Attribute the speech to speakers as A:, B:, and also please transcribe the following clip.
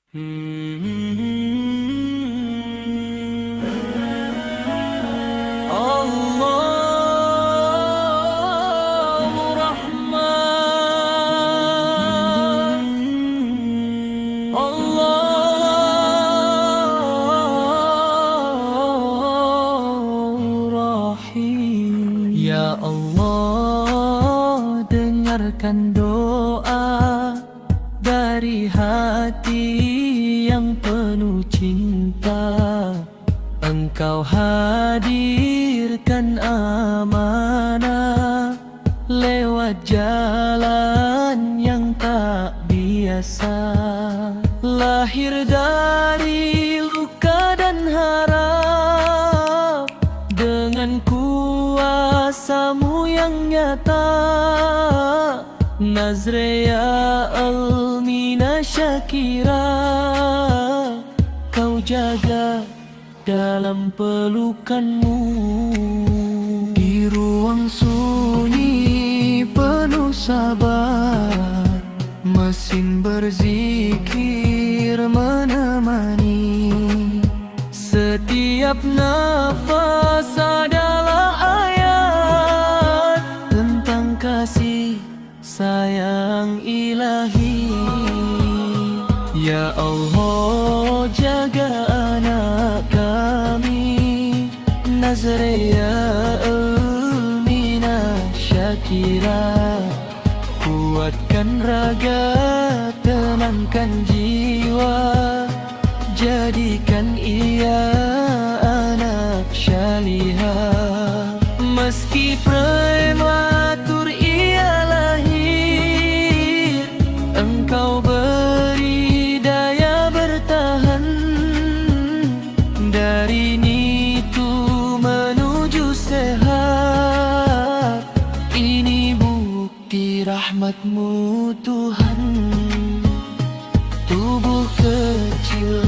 A: Allahu Rahman, Allahu Rahim. Ya Allah, dengarkan doa dari hati yang penuh cinta. Engkau hadirkan amanah lewat jalan yang tak biasa. Lahir dari luka dan harap, dengan kuasa-Mu yang nyata. Nazreya Almina Syakira, Kau jaga dalam pelukan-Mu. Di ruang sunyi penuh sabar, mesin berzikir menemani. Setiap nafas adalah ayat tentang kasih sayang ilahi. Ya Allah, jaga anak kami, Nazreya Almina Syakira. Kuatkan raga, tenangkan jiwa, jadikan ia anak syalihah. Meski prematur ia lahir, Engkau beri daya bertahan. Dari nitu menuju sehat, ini bukti rahmat-Mu Tuhan. Tubuh kecil